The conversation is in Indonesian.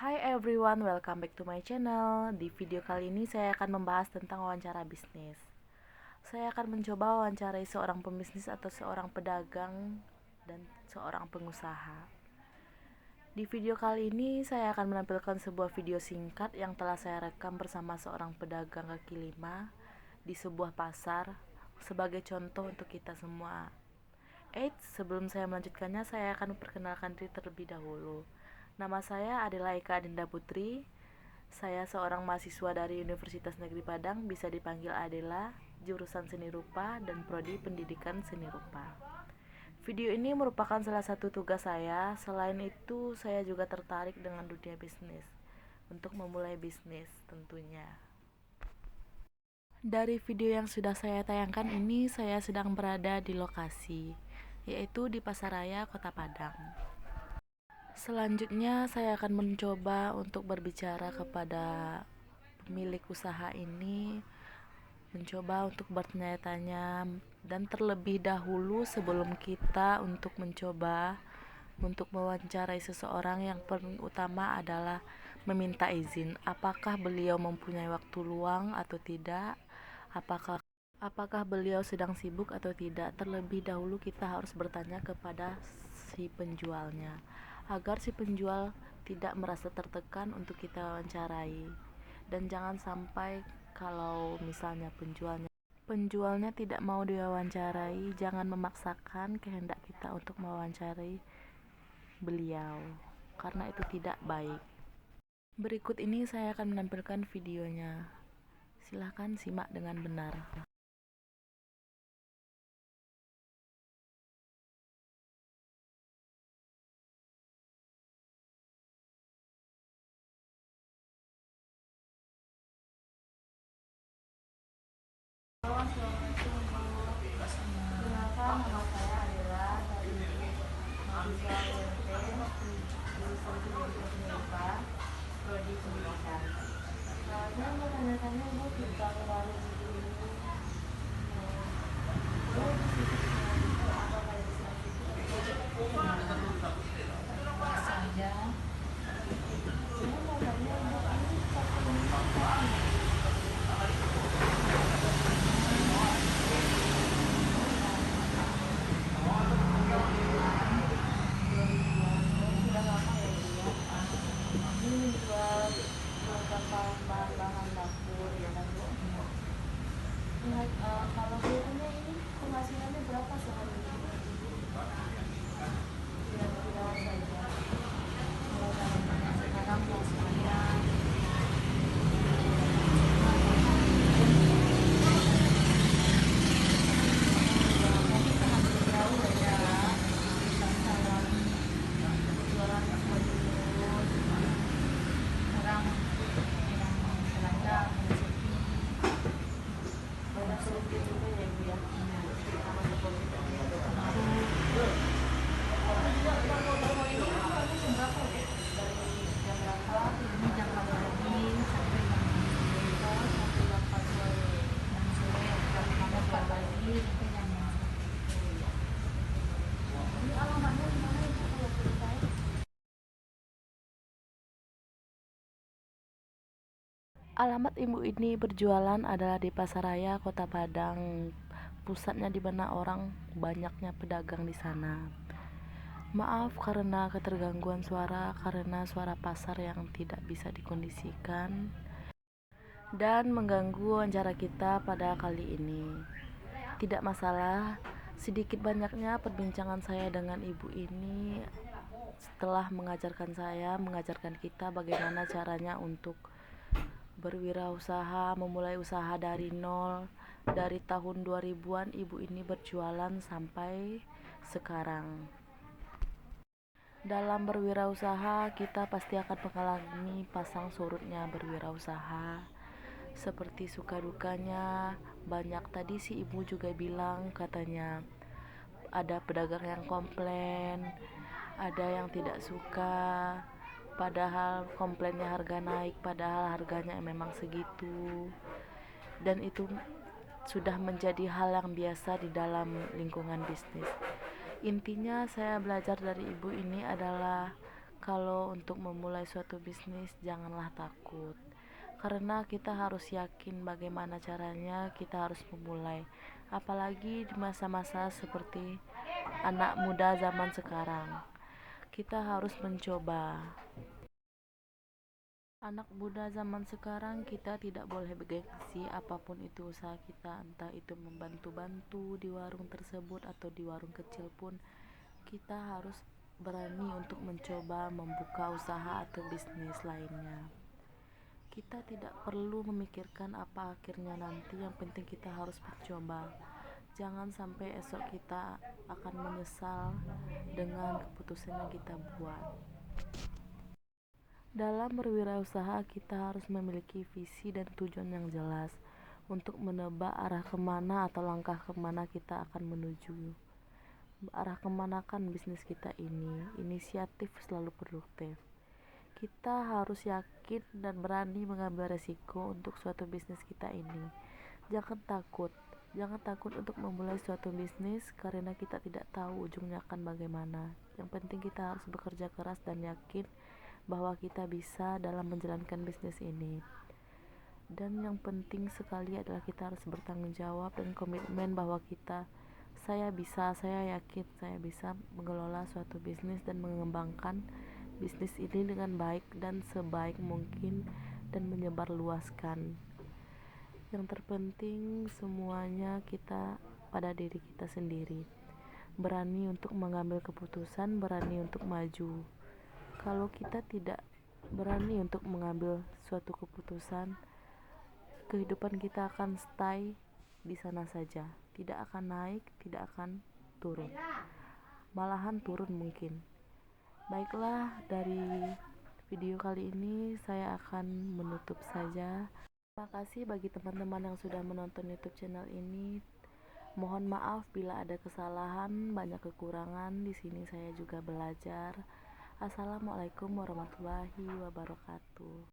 Hi everyone, welcome back to my channel. Di video kali ini saya akan membahas tentang wawancara bisnis. Saya akan mencoba wawancarai seorang pembisnis atau seorang pedagang dan seorang pengusaha. Di video kali ini saya akan menampilkan sebuah video singkat yang telah saya rekam bersama seorang pedagang kaki lima di sebuah pasar sebagai contoh untuk kita semua. Sebelum saya melanjutkannya, saya akan memperkenalkan diri terlebih dahulu. Nama saya adalah Eka Adinda Putri. Saya seorang mahasiswa dari Universitas Negeri Padang, bisa dipanggil Adela, jurusan Seni Rupa dan prodi Pendidikan Seni Rupa. Video ini merupakan salah satu tugas saya. Selain itu, saya juga tertarik dengan dunia bisnis. Untuk memulai bisnis tentunya. Dari video yang sudah saya tayangkan ini, saya sedang berada di lokasi, yaitu di Pasaraya, Kota Padang. Selanjutnya saya akan mencoba untuk berbicara kepada pemilik usaha ini, mencoba untuk bertanya-tanya, dan terlebih dahulu sebelum kita untuk mencoba untuk mewawancarai seseorang, yang paling utama adalah meminta izin. Apakah beliau mempunyai waktu luang atau tidak? Apakah beliau sedang sibuk atau tidak? Terlebih dahulu kita harus bertanya kepada si penjualnya, agar si penjual tidak merasa tertekan untuk kita wawancarai. Dan jangan sampai kalau misalnya penjualnya tidak mau diwawancarai, jangan memaksakan kehendak kita untuk mewawancarai beliau, karena itu tidak baik. Berikut ini saya akan menampilkan videonya. Silahkan simak dengan benar. Perkenalkan, nama saya adalah dari mahasiswa UMT jurusan Pendidikan Seni Rupa, prodi Pendidikan. Saya mau tanya-tanya Bu tentang warung ini. Bu apa kayak saja. Saya mau tanya Bu, ini kaki lima sudah lama ya Bu ya. Ini jual bahan-bahan dapur ya kan Bu. Kalau biasanya ini penghasilannya berapa sehari? Kira-kira saja. Kalau sekarang penghasilannya jauh ya. Misalnya jualan buat terus orang keranjang rezeki banyak sedikit juga ya Bu ya. Ini jam 8 pagi sampai jam 4 sore. Jam sore jam 4 pagi sampai jam 6 sore. Ini alamatnya di mana Ibu kalau boleh tahu? Alamat ibu ini berjualan adalah di Pasaraya, Kota Padang. Pusatnya di mana orang banyaknya pedagang di sana. Maaf karena ketergangguan suara, karena suara pasar yang tidak bisa dikondisikan dan mengganggu wawancara kita pada kali ini. Tidak masalah, sedikit banyaknya perbincangan saya dengan ibu ini setelah mengajarkan kita bagaimana caranya untuk berwirausaha, memulai usaha dari nol. Dari tahun 2000-an ibu ini berjualan sampai sekarang. Dalam berwirausaha, kita pasti akan mengalami pasang surutnya berwirausaha, seperti suka dukanya. Banyak tadi si ibu juga bilang, katanya ada pedagang yang komplain, ada yang tidak suka, padahal komplainnya harga naik, padahal harganya memang segitu. Dan itu sudah menjadi hal yang biasa di dalam lingkungan bisnis. Intinya saya belajar dari ibu ini adalah Kalau untuk memulai suatu bisnis, janganlah takut, karena kita harus yakin bagaimana caranya kita harus memulai. Apalagi di masa-masa seperti anak muda zaman sekarang, kita harus mencoba. Anak muda zaman sekarang, kita tidak boleh bergengsi apapun itu usaha kita, entah itu membantu-bantu di warung tersebut atau di warung kecil pun. Kita harus berani untuk mencoba membuka usaha atau bisnis lainnya. Kita tidak perlu memikirkan apa akhirnya nanti, yang penting kita harus mencoba. Jangan sampai esok kita akan menyesal dengan keputusan yang kita buat. Dalam berwirausaha, kita harus memiliki visi dan tujuan yang jelas untuk menebak arah kemana atau langkah kemana kita akan menuju. Arah kemanakan bisnis kita ini, inisiatif selalu produktif. Kita harus yakin dan berani mengambil resiko untuk suatu bisnis kita ini. Jangan takut, jangan takut untuk memulai suatu bisnis karena kita tidak tahu ujungnya akan bagaimana. Yang penting kita harus bekerja keras dan yakin bahwa kita bisa dalam menjalankan bisnis ini. Dan yang penting sekali adalah kita harus bertanggung jawab dan komitmen bahwa saya yakin saya bisa mengelola suatu bisnis dan mengembangkan bisnis ini dengan baik dan sebaik mungkin dan menyebarluaskan. Yang terpenting semuanya kita pada diri kita sendiri. Berani untuk mengambil keputusan, berani untuk maju. Kalau kita tidak berani untuk mengambil suatu keputusan, kehidupan kita akan stay di sana saja, tidak akan naik, tidak akan turun, malahan turun mungkin. Baiklah, dari video kali ini saya akan menutup saja. Terima kasih bagi teman-teman yang sudah menonton YouTube channel ini. Mohon maaf bila ada kesalahan, banyak kekurangan. Di sini saya juga belajar. Assalamualaikum warahmatullahi wabarakatuh.